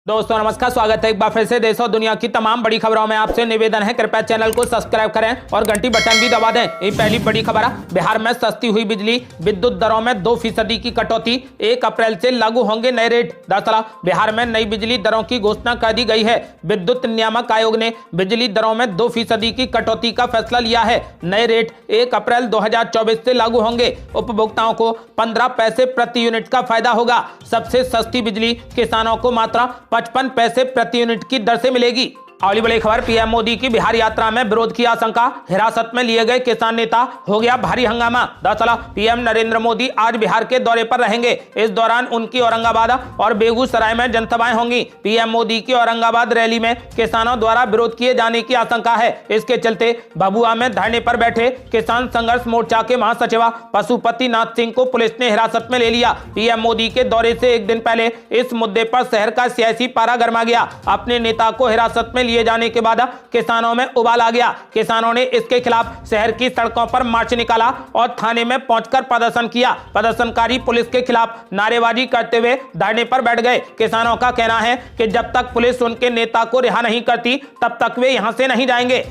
दोस्तों नमस्कार, स्वागत है एक बार फिर से देश और दुनिया की तमाम बड़ी खबरों में। आपसे निवेदन है कृपया चैनल को सब्सक्राइब करें और घंटी बटन भी दबा दें। ये पहली बड़ी खबर है, बिहार में सस्ती हुई बिजली, विद्युत दरों में 2% की कटौती, 1 अप्रैल से लागू होंगे नए रेट। दरअसल बिहार में नई बिजली दरों की घोषणा कर दी गई है। विद्युत नियामक आयोग ने बिजली दरों में 2% की कटौती का फैसला लिया है। नए रेट 1 अप्रैल 2024 से लागू होंगे। उपभोक्ताओं को 15 पैसे प्रति यूनिट का फायदा होगा। सबसे सस्ती बिजली किसानों को मात्र 55 पैसे प्रति यूनिट की दर से मिलेगी। अगली बड़ी खबर, पीएम मोदी की बिहार यात्रा में विरोध की आशंका, हिरासत में लिए गए किसान नेता, हो गया भारी हंगामा। दरअसल पीएम नरेंद्र मोदी आज बिहार के दौरे पर रहेंगे। इस दौरान उनकी औरंगाबाद और बेगूसराय में जनसभाएं होंगी। पीएम मोदी की औरंगाबाद रैली में किसानों द्वारा विरोध किए जाने की आशंका है। इसके चलते भभुआ में धरने पर बैठे किसान संघर्ष मोर्चा के महासचिव पशुपति नाथ सिंह को पुलिस ने हिरासत में ले लिया। पीएम मोदी के दौरे से एक दिन पहले इस मुद्दे पर शहर का सियासी पारा गर्मा गया। अपने नेता को हिरासत में लिए जाने के बाद किसानों में उबाल आ गया। किसानों ने इसके खिलाफ शहर की सड़कों पर मार्च निकाला और थाने में पहुंचकर प्रदर्शन किया। प्रदर्शनकारी पुलिस के खिलाफ नारेबाजी करते हुए धरने पर बैठ गए। किसानों का कहना है कि जब तक पुलिस उनके नेता को रिहा नहीं करती तब तक वे यहां से नहीं जाएंगे।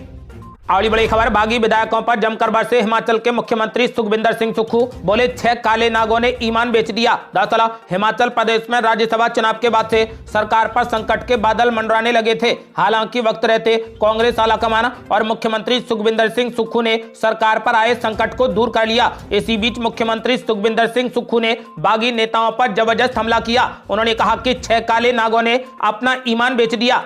अगली बड़ी खबर, बागी विधायकों पर जमकर बरसे हिमाचल के मुख्यमंत्री सुखविंदर सिंह सुक्खू। बोले 6 काले नागों ने ईमान बेच दिया। दरअसल हिमाचल प्रदेश में राज्यसभा चुनाव के बाद से सरकार पर संकट के बादल मंडराने लगे थे। हालांकि वक्त रहते कांग्रेस आलाकमान और मुख्यमंत्री सुखविंदर सिंह सुक्खू ने सरकार पर आए संकट को दूर कर लिया। इसी बीच मुख्यमंत्री सुखविंदर सिंह सुक्खू ने बागी नेताओं पर जबरदस्त हमला किया। उन्होंने कहा कि 6 काले नागों ने अपना ईमान बेच दिया।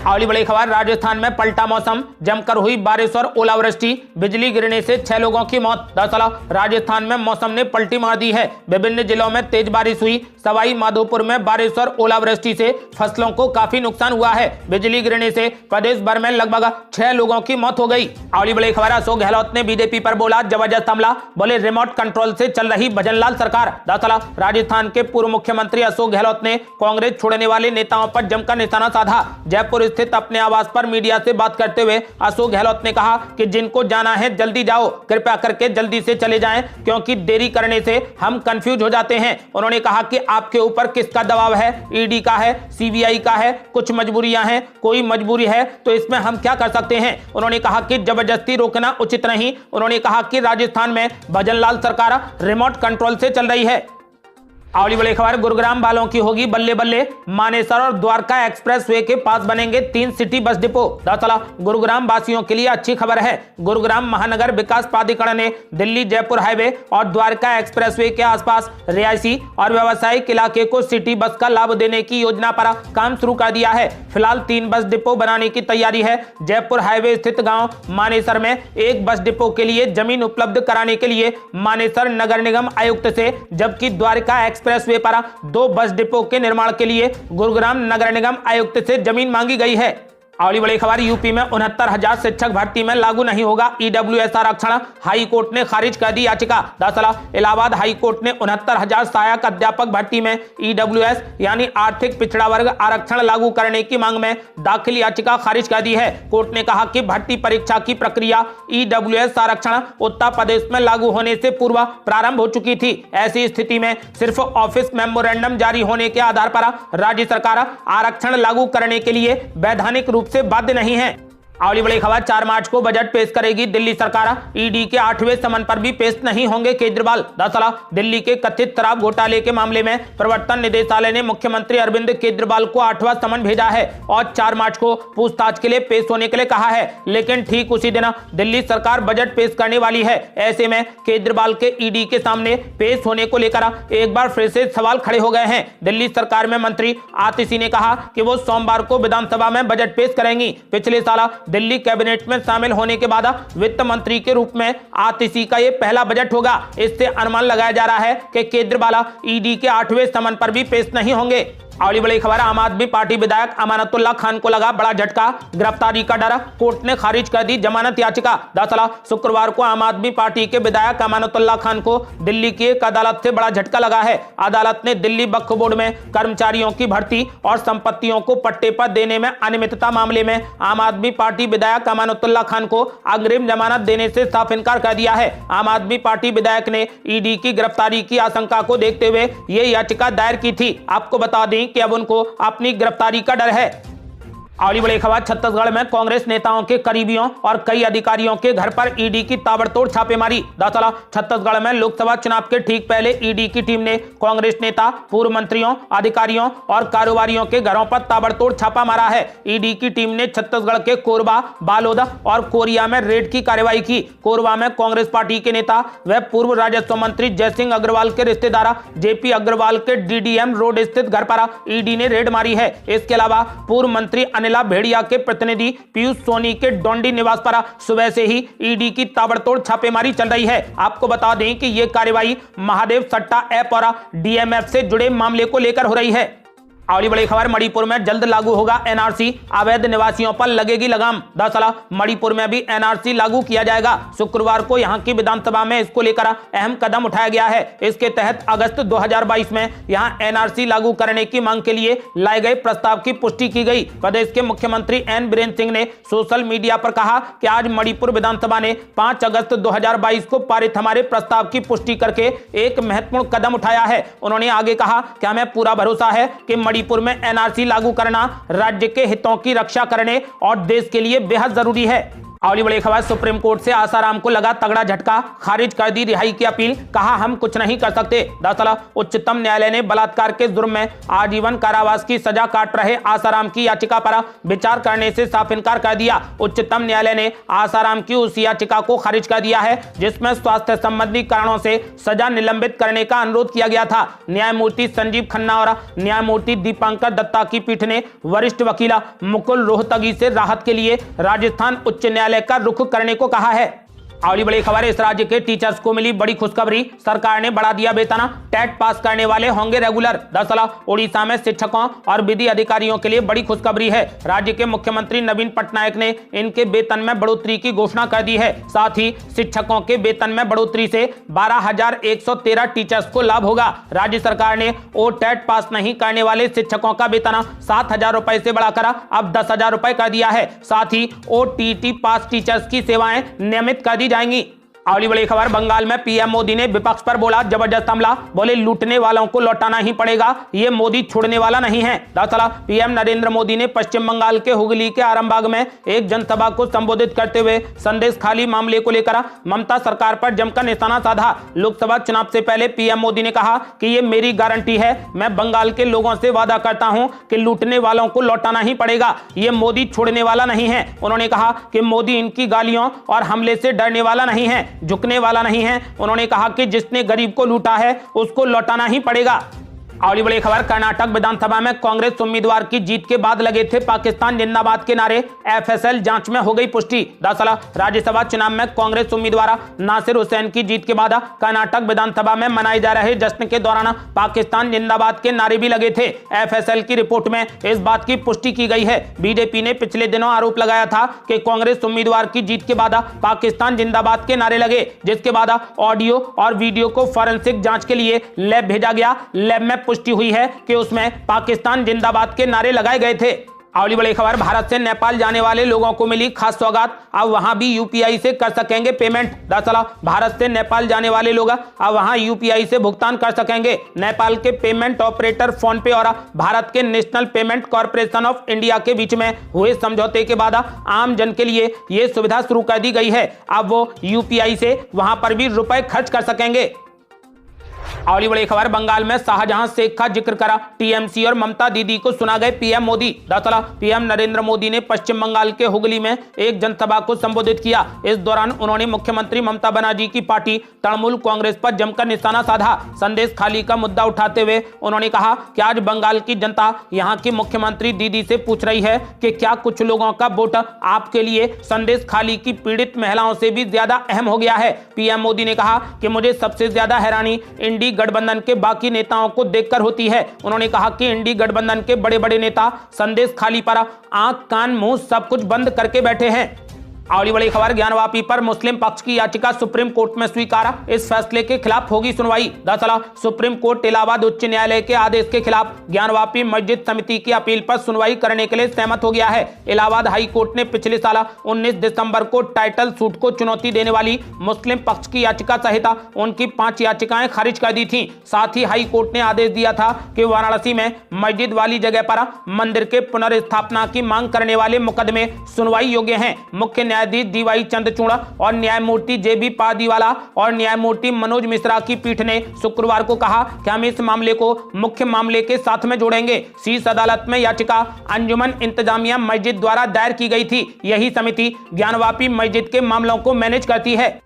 अगली बड़ी खबर, राजस्थान में पलटा मौसम, जमकर हुई बारिश और ओलावृष्टि, बिजली गिरने से 6 लोगों की मौत। दरअसल राजस्थान में मौसम ने पलटी मार दी है। विभिन्न जिलों में तेज बारिश हुई। सवाई माधोपुर में बारिश और ओलावृष्टि से फसलों को काफी नुकसान हुआ है। बिजली गिरने से प्रदेश भर में लगभग 6 लोगों की मौत हो गई। अगली बड़ी खबर, अशोक गहलोत ने बीजेपी पर बोला जबरदस्त हमला। बोले रिमोट कंट्रोल से चल रही भजनलाल सरकार। दरअसल राजस्थान के पूर्व मुख्यमंत्री अशोक गहलोत ने कांग्रेस छोड़ने वाले नेताओं पर जमकर निशाना साधा। जयपुर स्थित अपने आवास पर मीडिया से बात करते हुए अशोक गहलोत ने कहा कि जिनको जाना है जल्दी जाओ, कृपया करके जल्दी से चले जाएं, क्योंकि देरी करने से हम कंफ्यूज हो जाते हैं। उन्होंने कहा कि आपके ऊपर किसका दबाव है, ईडी का है, सीबीआई का है, कुछ मजबूरियां हैं, कोई मजबूरी है तो इसमें हम क्या कर सकते हैं। उन्होंने कहा कि जबरदस्ती रोकना उचित नहीं। उन्होंने कहा कि राजस्थान में भजनलाल सरकार रिमोट कंट्रोल से चल रही है। अगली बड़ी खबर, गुरुग्राम वालों की होगी बल्ले बल्ले, मानेसर और द्वारका एक्सप्रेसवे के पास बनेंगे 3 सिटी बस डिपो। दरअसल गुरुग्राम वासियों के लिए अच्छी खबर है। गुरुग्राम महानगर विकास प्राधिकरण ने दिल्ली जयपुर हाईवे और द्वारका एक्सप्रेसवे के आसपास रिहायशी और व्यावसायिक इलाके को सिटी बस का लाभ देने की योजना पर काम शुरू कर दिया है। फिलहाल 3 बस डिपो बनाने की तैयारी है। जयपुर हाईवे स्थित गाँव मानेसर में 1 बस डिपो के लिए जमीन उपलब्ध कराने के लिए मानेसर नगर निगम आयुक्त से, जबकि द्वारका एक्सप्रेसवे पर 2 बस डिपो के निर्माण के लिए गुरुग्राम नगर निगम आयुक्त से जमीन मांगी गई है। अगली बड़ी खबर, यूपी में 69,000 शिक्षक भर्ती में लागू नहीं होगा ईडब्ल्यूएस आरक्षण, हाई कोर्ट ने खारिज कर दी याचिका। दरअसल इलाहाबाद हाई कोर्ट ने 69,000 सहायक अध्यापक भर्ती में ईडब्ल्यूएस यानी आर्थिक पिछड़ा वर्ग आरक्षण लागू करने की मांग में दाखिल याचिका खारिज कर दी है। कोर्ट ने कहा कि भर्ती परीक्षा की प्रक्रिया ईडब्ल्यूएस आरक्षण उत्तर प्रदेश में लागू होने से पूर्व प्रारंभ हो चुकी थी। ऐसी स्थिति में सिर्फ ऑफिस मेमोरेंडम जारी होने के आधार पर राज्य सरकार आरक्षण लागू करने के लिए वैधानिक रूप से बाध्य नहीं है। अगली बड़ी खबर, 4 मार्च को बजट पेश करेगी दिल्ली सरकार। ईडी के 8वें समन पर भी पेश नहीं होंगे केजरीवाल। दरअसल दिल्ली के कथित शराब घोटाले के मामले में प्रवर्तन निदेशालय ने मुख्यमंत्री अरविंद केजरीवाल को 8वां समन भेजा है और 4 मार्च को पूछताछ के लिए पेश होने के लिए कहा है। लेकिन ठीक उसी दिन दिल्ली सरकार बजट पेश करने वाली है। ऐसे में केजरीवाल के ईडी के सामने पेश होने को लेकर एक बार फिर से सवाल खड़े हो गए हैं। दिल्ली सरकार में मंत्री आतिशी ने कहा कि वो सोमवार को विधानसभा में बजट पेश करेंगी। पिछले साल दिल्ली कैबिनेट में शामिल होने के बाद वित्त मंत्री के रूप में आतिशी का यह पहला बजट होगा। इससे अनुमान लगाया जा रहा है कि केजरीवाल ईडी के 8वें समन पर भी पेश नहीं होंगे। अगली बड़ी खबर, आम आदमी पार्टी विधायक अमानतुल्लाह खान को लगा बड़ा झटका, गिरफ्तारी का डर, कोर्ट ने खारिज कर दी जमानत याचिका। दरअसल शुक्रवार को आम आदमी पार्टी के विधायक अमानतुल्लाह खान को दिल्ली की एक अदालत से बड़ा झटका लगा है। अदालत ने दिल्ली वक्फ बोर्ड में कर्मचारियों की भर्ती और संपत्तियों को पट्टे पर देने में अनियमितता मामले में आम आदमी पार्टी विधायक अमानतुल्लाह खान को अग्रिम जमानत देने से साफ इनकार कर दिया है। आम आदमी पार्टी विधायक ने ईडी की गिरफ्तारी की आशंका को देखते हुए ये याचिका दायर की थी। आपको बता दें कि अब उनको अपनी गिरफ्तारी का डर है। अगली बड़ी खबर, छत्तीसगढ़ में कांग्रेस नेताओं के करीबियों और कई अधिकारियों के घर पर ईडी की ताबड़तोड़ छापेमारी। दरअसल छत्तीसगढ़ में लोकसभा चुनाव के ठीक पहले ईडी की टीम ने कांग्रेस नेता, पूर्व मंत्रियों, अधिकारियों और कारोबारियों के घरों पर ताबड़तोड़ छापा मारा है। ईडी की टीम ने छत्तीसगढ़ के कोरबा, बालोद और कोरिया में रेड की कार्रवाई की। कोरबा में कांग्रेस पार्टी के नेता व पूर्व राजस्व मंत्री जयसिंह अग्रवाल के रिश्तेदार जेपी अग्रवाल के डीडीएम रोड स्थित घर पर ईडी ने रेड मारी है। इसके अलावा पूर्व मंत्री अनिला भेड़िया के प्रतिनिधि पीयूष सोनी के डोंडी निवास पर सुबह से ही ईडी की ताबड़तोड़ छापेमारी चल रही है। आपको बता दें कि यह कार्रवाई महादेव सट्टा ऐप और डीएमएफ से जुड़े मामले को लेकर हो रही है। अगली बड़ी खबर, मणिपुर में जल्द लागू होगा एनआरसी, अवैध निवासियों पर लगेगी लगाम। दरअसल मणिपुर में भी एनआरसी लागू किया जाएगा। शुक्रवार को यहां की विधानसभा में इसको लेकर अहम कदम उठाया गया है। इसके तहत अगस्त 2022 में यहां एनआरसी लागू करने की मांग के लिए लाए गए प्रस्ताव की पुष्टि की गई। प्रदेश के मुख्यमंत्री एन बीरेन सिंह ने सोशल मीडिया पर कहा कि आज मणिपुर विधानसभा ने 5 अगस्त 2022 को पारित हमारे प्रस्ताव की पुष्टि करके एक महत्वपूर्ण कदम उठाया है। उन्होंने आगे कहा कि हमें पूरा भरोसा है कि मणिपुर में एनआरसी लागू करना राज्य के हितों की रक्षा करने और देश के लिए बेहद जरूरी है। अगली बड़ी खबर, सुप्रीम कोर्ट से आसाराम को लगा तगड़ा झटका, खारिज कर दी रिहाई की अपील, कहा हम कुछ नहीं कर सकते। दरअसल उच्चतम न्यायालय ने बलात्कार के जुर्म में आजीवन कारावास की सजा काट रहे आसाराम की याचिका पर विचार करने से साफ इनकार कर दिया। उच्चतम न्यायालय ने आसाराम की उस याचिका को खारिज कर दिया है जिसमें स्वास्थ्य संबंधी कारणों से सजा निलंबित करने का अनुरोध किया गया था। न्यायमूर्ति संजीव खन्ना और न्यायमूर्ति दीपांकर दत्ता की पीठ ने वरिष्ठ वकील मुकुल रोहतगी से राहत के लिए राजस्थान उच्च न्यायालय का रुख करने को कहा है। अगली बड़ी खबर, इस राज्य के टीचर्स को मिली बड़ी खुशखबरी, सरकार ने बढ़ा दिया वेतन, टेट पास करने वाले होंगे रेगुलर। दरअसल ओडिशा में शिक्षकों और विधि अधिकारियों के लिए बड़ी खुशखबरी है। राज्य के मुख्यमंत्री नवीन पटनायक ने इनके वेतन में बढ़ोतरी की घोषणा कर दी है। साथ ही शिक्षकों के वेतन में बढ़ोतरी से 12,113 टीचर्स को लाभ होगा। राज्य सरकार ने ओ टेट पास नहीं करने वाले शिक्षकों का वेतन 7,000 रुपए से बढ़ाकर अब 10,000 रुपए कर दिया है। साथ ही OTT पास टीचर्स की सेवाएं नियमित कर दी जाएंगी। अगली बड़ी खबर, बंगाल में पीएम मोदी ने विपक्ष पर बोला जबरदस्त हमला, बोले लूटने वालों को लौटाना ही पड़ेगा, ये मोदी छोड़ने वाला नहीं है। दरअसल पीएम नरेंद्र मोदी ने पश्चिम बंगाल के हुगली के आरामबाग में एक जनसभा को संबोधित करते हुए संदेश खाली मामले को लेकर ममता सरकार पर जमकर निशाना साधा। लोकसभा चुनाव से पहले पीएम मोदी ने कहा कि ये मेरी गारंटी है, मैं बंगाल के लोगों से वादा करता हूं कि लूटने वालों को लौटाना ही पड़ेगा, ये मोदी छोड़ने वाला नहीं है। उन्होंने कहा कि मोदी इनकी गालियों और हमले से डरने वाला नहीं है, झुकने वाला नहीं है। उन्होंने कहा कि जिसने गरीब को लूटा है उसको लौटाना ही पड़ेगा। अगली बड़ी खबर, कर्नाटक विधानसभा में कांग्रेस उम्मीदवार की जीत के बाद लगे थे पाकिस्तान जिंदाबाद के नारे, एफएसएल जांच में हो गई पुष्टि। दरअसल राज्यसभा चुनाव में कांग्रेस उम्मीदवार नासिर हुसैन की जीत के बाद कर्नाटक विधानसभा में मनाए जा रहे जश्न के दौरान पाकिस्तान जिंदाबाद के नारे भी लगे थे। एफएसएल की रिपोर्ट में इस बात की पुष्टि की गई है। बीजेपी ने पिछले दिनों आरोप लगाया था कि कांग्रेस उम्मीदवार की जीत के बाद पाकिस्तान जिंदाबाद के नारे लगे, जिसके बाद ऑडियो और वीडियो को फॉरेंसिक जांच के लिए लैब भेजा गया। लैब में पुष्टि हुई है कि उसमें पाकिस्तान जिंदाबाद के नारे लगाए गए थे। अगली बड़ी खबर, भारत से नेपाल जाने वाले लोगों को मिली खास सौगात, अब वहां भी यूपीआई से कर सकेंगे पेमेंट। दरअसल भारत से नेपाल जाने वाले लोग अब वहां यूपीआई से भुगतान कर सकेंगे। नेपाल के पेमेंट ऑपरेटर फोन पे और भारत के national payment corporation of India के बीच में हुए समझौते के बाद आम जन के लिए यह सुविधा शुरू कर दी गई है। अब वो यूपीआई से वहां पर भी रुपए खर्च कर सकेंगे। अगली बड़ी खबर, बंगाल में शाहजहां शेख का जिक्र करा टीएमसी और ममता दीदी को सुना गए पीएम मोदी। दरअसल पीएम नरेंद्र मोदी ने पश्चिम बंगाल के हुगली में एक जनसभा को संबोधित किया। इस दौरान उन्होंने मुख्यमंत्री ममता बनर्जी की पार्टी तृणमूल कांग्रेस पर जमकर निशाना साधा। संदेश खाली का मुद्दा उठाते हुए उन्होंने कहा कि आज बंगाल की जनता यहां की मुख्यमंत्री दीदी से पूछ रही है कि क्या कुछ लोगों का वोट आपके लिए संदेश खाली की पीड़ित महिलाओं से भी ज्यादा अहम हो गया है। पीएम मोदी ने कहा कि मुझे सबसे ज्यादा हैरानी इंडी गठबंधन के बाकी नेताओं को देखकर होती है। उन्होंने कहा कि इंडी गठबंधन के बड़े बड़े नेता संदेश खाली पर आंख कान मुंह सब कुछ बंद करके बैठे हैं। अगली बड़ी खबर, ज्ञानवापी पर मुस्लिम पक्ष की याचिका सुप्रीम कोर्ट में स्वीकारा, इस फैसले के खिलाफ होगी सुनवाई। दरअसल सुप्रीम कोर्ट इलाहाबाद उच्च न्यायालय के आदेश के खिलाफ ज्ञानवापी मस्जिद समिति की अपील पर सुनवाई करने के लिए सहमत हो गया है। इलाहाबाद हाई कोर्ट ने पिछले साल 19 दिसंबर को टाइटल सूट को चुनौती देने वाली मुस्लिम पक्ष की याचिका सहित उनकी 5 याचिकाएं खारिज कर दी थी। साथ ही हाई कोर्ट ने आदेश दिया था कि वाराणसी में मस्जिद वाली जगह पर मंदिर के पुनर्स्थापना की मांग करने वाले मुकदमे सुनवाई योग्य हैं। मुख्य न्यायाधीश डीवाई चंद्रचूड़ और न्यायमूर्ति जेबी पारदीवाला और न्यायमूर्ति मनोज मिश्रा की पीठ ने शुक्रवार को कहा कि हम इस मामले को मुख्य मामले के साथ में जोड़ेंगे। शीर्ष अदालत में याचिका अंजुमन इंतजामिया मस्जिद द्वारा दायर की गई थी। यही समिति ज्ञानवापी मस्जिद के मामलों को मैनेज करती है।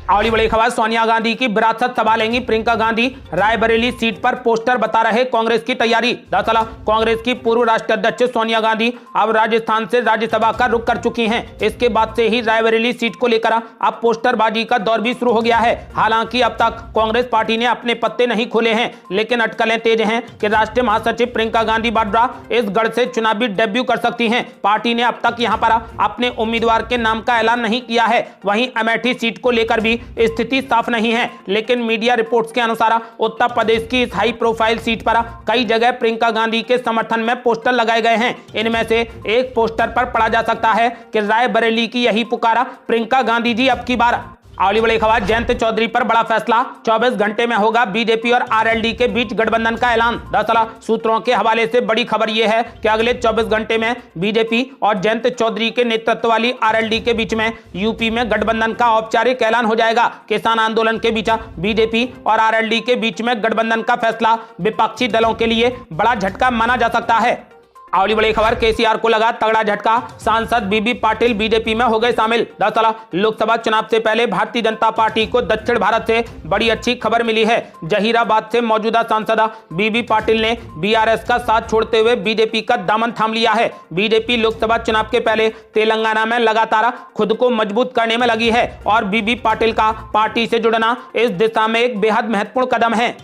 अगली बड़ी खबर, सोनिया गांधी की विरासत संभालेंगी प्रियंका गांधी, रायबरेली सीट पर पोस्टर बता रहे कांग्रेस की तैयारी। दरअसल कांग्रेस की पूर्व राष्ट्रीय अध्यक्ष सोनिया गांधी अब राजस्थान से राज्यसभा का रुख कर चुकी हैं। इसके बाद से ही रायबरेली सीट को लेकर अब पोस्टरबाजी का दौर भी शुरू हो गया है। हालांकि अब तक कांग्रेस पार्टी ने अपने पत्ते नहीं खोले हैं, लेकिन अटकलें तेज हैं कि राष्ट्रीय महासचिव प्रियंका गांधी वाड्रा इस गढ़ से चुनावी डेब्यू कर सकती हैं। पार्टी ने अब तक यहां पर अपने उम्मीदवार के नाम का ऐलान नहीं किया है। वहीं अमेठी सीट को लेकर भी स्थिति साफ नहीं है, लेकिन मीडिया रिपोर्ट्स के अनुसार उत्तर प्रदेश की इस हाई प्रोफाइल सीट पर कई जगह प्रियंका गांधी के समर्थन में पोस्टर लगाए गए हैं। इनमें से एक पोस्टर पर पढ़ा जा सकता है कि रायबरेली की यही पुकारा प्रियंका गांधी जी अब की बार। अगली बड़ी खबर, जयंत चौधरी पर बड़ा फैसला, 24 घंटे में होगा बीजेपी और आरएलडी के बीच गठबंधन का ऐलान। दरअसल सूत्रों के हवाले से बड़ी खबर यह है कि अगले 24 घंटे में बीजेपी और जयंत चौधरी के नेतृत्व वाली आरएलडी के बीच में यूपी में गठबंधन का औपचारिक ऐलान हो जाएगा। किसान आंदोलन के बीच बीजेपी और आरएलडी के बीच में गठबंधन का फैसला विपक्षी दलों के लिए बड़ा झटका माना जा सकता है। अगली बड़ी खबर, केसीआर को लगा तगड़ा झटका, सांसद बीबी पाटिल बीजेपी में हो गए शामिल। दरअसल लोकसभा चुनाव से पहले भारतीय जनता पार्टी को दक्षिण भारत से बड़ी अच्छी खबर मिली है। जहीराबाद से मौजूदा सांसद बीबी पाटिल ने बीआरएस का साथ छोड़ते हुए बीजेपी का दामन थाम लिया है। बीजेपी लोकसभा चुनाव के पहले तेलंगाना में लगातार खुद को मजबूत करने में लगी है और बीबी पाटिल का पार्टी से जुड़ना इस दिशा में एक बेहद महत्वपूर्ण कदम है।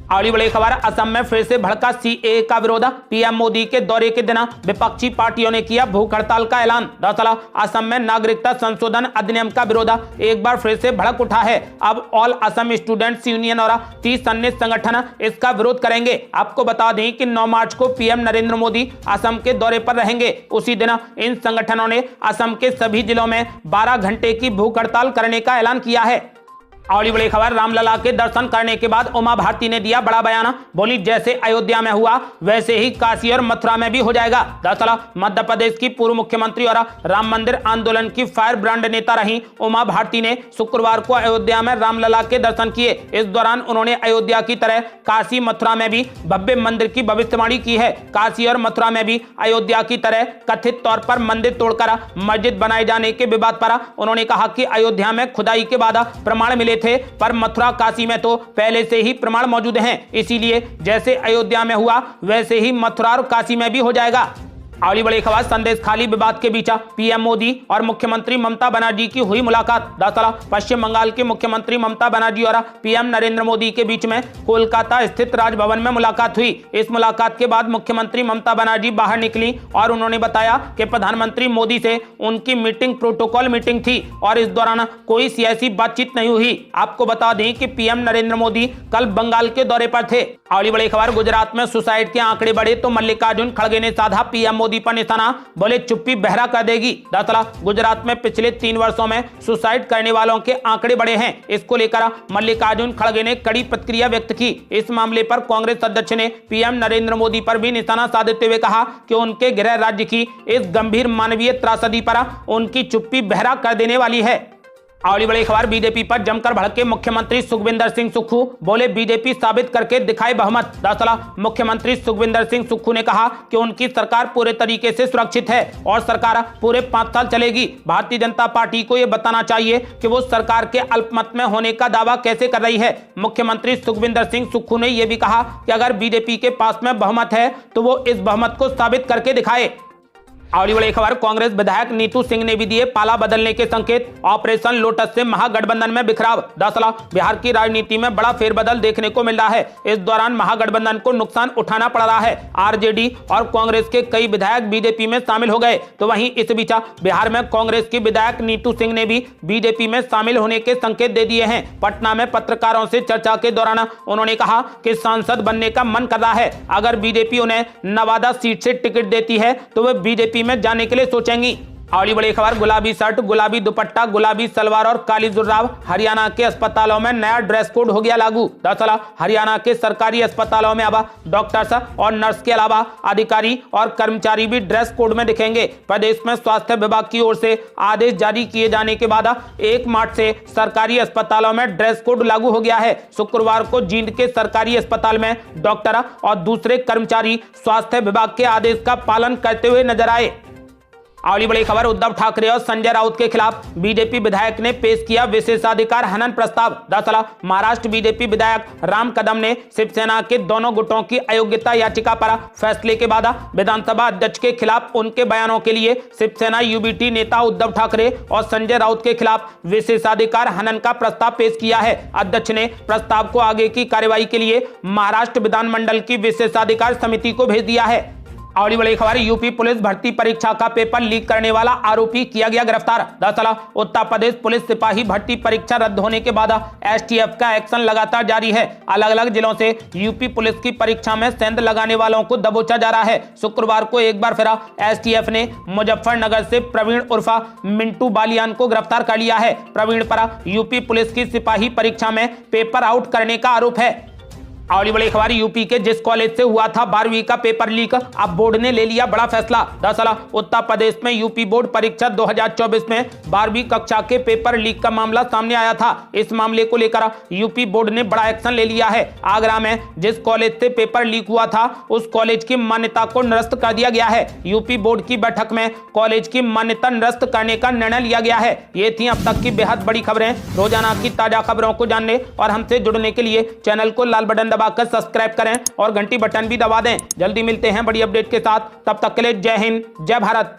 अगली बड़ी खबर, असम में फिर से भड़का सीएए का विरोध, पीएम मोदी के दौरे के दिन विपक्षी पार्टियों ने किया भूख हड़ताल का ऐलान। दरअसल असम में नागरिकता संशोधन अधिनियम का विरोध एक बार फिर से भड़क उठा है। अब ऑल असम स्टूडेंट्स यूनियन और 30 अन्य संगठन इसका विरोध करेंगे। आपको बता दें कि 9 मार्च को पीएम नरेंद्र मोदी असम के दौरे पर रहेंगे। उसी दिन इन संगठनों ने असम के सभी जिलों में 12 घंटे की भूख हड़ताल करने का ऐलान किया है। अगली बड़ी खबर, रामलला के दर्शन करने के बाद उमा भारती ने दिया बड़ा बयान, बोली जैसे अयोध्या में हुआ वैसे ही काशी और मथुरा में भी हो जाएगा। दरअसल मध्य प्रदेश की पूर्व मुख्यमंत्री और राम मंदिर आंदोलन की फायर ब्रांड नेता रही उमा भारती ने शुक्रवार को अयोध्या में रामलला के दर्शन किए। इस दौरान उन्होंने अयोध्या की तरह काशी मथुरा में भी भव्य मंदिर की भविष्यवाणी की है। काशी और मथुरा में भी अयोध्या की तरह कथित तौर पर मंदिर तोड़कर मस्जिद बनाए जाने के विवाद पर उन्होंने कहा कि अयोध्या में खुदाई के बाद प्रमाण मिले थे, पर मथुरा काशी में तो पहले से ही प्रमाण मौजूद हैं। इसीलिए जैसे अयोध्या में हुआ वैसे ही मथुरा और काशी में भी हो जाएगा। अगली बड़ी खबर, संदेश खाली विवाद के बीच पीएम मोदी और मुख्यमंत्री ममता बनर्जी की हुई मुलाकात। दरअसल पश्चिम बंगाल की मुख्यमंत्री ममता बनर्जी और पीएम नरेंद्र मोदी के बीच में कोलकाता स्थित राजभवन में मुलाकात हुई। इस मुलाकात के बाद मुख्यमंत्री ममता बनर्जी बाहर निकली और उन्होंने बताया कि प्रधानमंत्री मोदी से उनकी मीटिंग प्रोटोकॉल मीटिंग थी और इस दौरान कोई सियासी बातचीत नहीं हुई। आपको बता दें कि पीएम नरेंद्र मोदी कल बंगाल के दौरे पर थे। अगली बड़ी खबर, गुजरात में सुसाइड के आंकड़े बढ़े तो मल्लिकार्जुन खड़गे ने साधा पीएम मोदी पर निशाना, बोले चुप्पी बहरा कर देगी। दरअसल गुजरात में पिछले 3 वर्षों में सुसाइड करने वालों के आंकड़े बढ़े हैं। इसको लेकर मल्लिकार्जुन खड़गे ने कड़ी प्रतिक्रिया व्यक्त की। इस मामले पर कांग्रेस अध्यक्ष ने पीएम नरेंद्र मोदी पर भी निशाना साधते हुए कहा कि उनके गृह राज्य की इस गंभीर मानवीय त्रासदी पर उनकी चुप्पी बहरा कर देने वाली है। अगली बड़ी खबर, बीजेपी पर जमकर भड़के मुख्यमंत्री सुखविंदर सिंह सुक्खू, बोले बीजेपी साबित करके दिखाए बहुमत। दरअसल मुख्यमंत्री सुखविंदर सिंह सुक्खू ने कहा कि उनकी सरकार पूरे तरीके से सुरक्षित है और सरकार पूरे 5 साल चलेगी। भारतीय जनता पार्टी को यह बताना चाहिए कि वो सरकार के अल्पमत में होने का दावा कैसे कर रही है। मुख्यमंत्री सुखविंदर सिंह सुक्खू ने यह भी कहा कि अगर बीजेपी के पास में बहुमत है तो वो इस बहुमत को साबित करके दिखाए। अगली बड़ी खबर, कांग्रेस विधायक नीतू सिंह ने भी दिए पाला बदलने के संकेत। ऑपरेशन लोटस से महागठबंधन में बिखराव। दरअसल बिहार की राजनीति में बड़ा फेरबदल देखने को मिल रहा है। इस दौरान महागठबंधन को नुकसान उठाना पड़ रहा है। आरजेडी और कांग्रेस के कई विधायक बीजेपी में शामिल हो गए, तो वहीं इस बीच बिहार में कांग्रेस की विधायक नीतू सिंह ने भी बीजेपी में शामिल होने के संकेत दे दिए हैं। पटना में पत्रकारों से चर्चा के दौरान उन्होंने कहा कि सांसद बनने का मन कर रहा है। अगर बीजेपी उन्हें नवादा सीट से टिकट देती है तो वे बीजेपी में जाने के लिए सोचेंगी। अगली बड़ी खबर, गुलाबी शर्ट, गुलाबी दुपट्टा, गुलाबी सलवार और काली जुर्राब। हरियाणा के अस्पतालों में नया ड्रेस कोड हो गया लागू। दरअसल हरियाणा के सरकारी अस्पतालों में अब डॉक्टर्स और नर्स के अलावा अधिकारी और कर्मचारी भी ड्रेस कोड में दिखेंगे। प्रदेश में स्वास्थ्य विभाग की ओर से आदेश जारी किए जाने के बाद 1 मार्च से सरकारी अस्पतालों में ड्रेस कोड लागू हो गया है। शुक्रवार को जींद के सरकारी अस्पताल में डॉक्टर और दूसरे कर्मचारी स्वास्थ्य विभाग के आदेश का पालन करते हुए नजर आए। अगली बड़ी खबर, उद्धव ठाकरे और संजय राउत के खिलाफ बीजेपी विधायक ने पेश किया विशेषाधिकार हनन प्रस्ताव। दरअसल महाराष्ट्र बीजेपी विधायक राम कदम ने शिवसेना के दोनों गुटों की अयोग्यता याचिका पर फैसले के बाद विधानसभा अध्यक्ष के खिलाफ उनके बयानों के लिए शिवसेना यूबीटी नेता उद्धव ठाकरे और संजय राउत के खिलाफ विशेषाधिकार हनन का प्रस्ताव पेश किया है। अध्यक्ष ने प्रस्ताव को आगे की कार्यवाही के लिए महाराष्ट्र विधानमंडल की विशेषाधिकार समिति को भेज दिया है। अगली बड़ी खबर, यूपी पुलिस भर्ती परीक्षा का पेपर लीक करने वाला आरोपी किया गया गिरफ्तार। दरअसल उत्तर प्रदेश पुलिस सिपाही भर्ती परीक्षा रद्द होने के बाद एसटीएफ का एक्शन लगातार जारी है। अलग अलग जिलों से यूपी पुलिस की परीक्षा में सेंध लगाने वालों को दबोचा जा रहा है। शुक्रवार को एक बार फिर एसटीएफ ने मुजफ्फरनगर से प्रवीण उर्फा मिंटू बालियान को गिरफ्तार कर लिया है। प्रवीण पर यूपी पुलिस की सिपाही परीक्षा में पेपर आउट करने का आरोप है। अगली बड़ी खबर, यूपी के जिस कॉलेज से हुआ था 12वीं का पेपर लीक, अब बोर्ड ने ले लिया बड़ा फैसला। दरअसल उत्तर प्रदेश में यूपी बोर्ड परीक्षा 2024 में 12वीं कक्षा के पेपर लीक का मामला सामने आया था। इस मामले को लेकर यूपी बोर्ड ने बड़ा एक्शन ले लिया है। आगरा में जिस कॉलेज से पेपर लीक हुआ था उस कॉलेज की मान्यता को निरस्त कर दिया गया है। यूपी बोर्ड की बैठक में कॉलेज की मान्यता निरस्त करने का निर्णय लिया गया है। ये थी अब तक की बेहद बड़ी खबरें। रोजाना की ताजा खबरों को जानने और हमसे जुड़ने के लिए चैनल को लाल बटन दबाकर सब्सक्राइब करें और घंटी बटन भी दबा दें। जल्दी मिलते हैं बड़ी अपडेट के साथ, तब तक के लिए जय हिंद, जय भारत।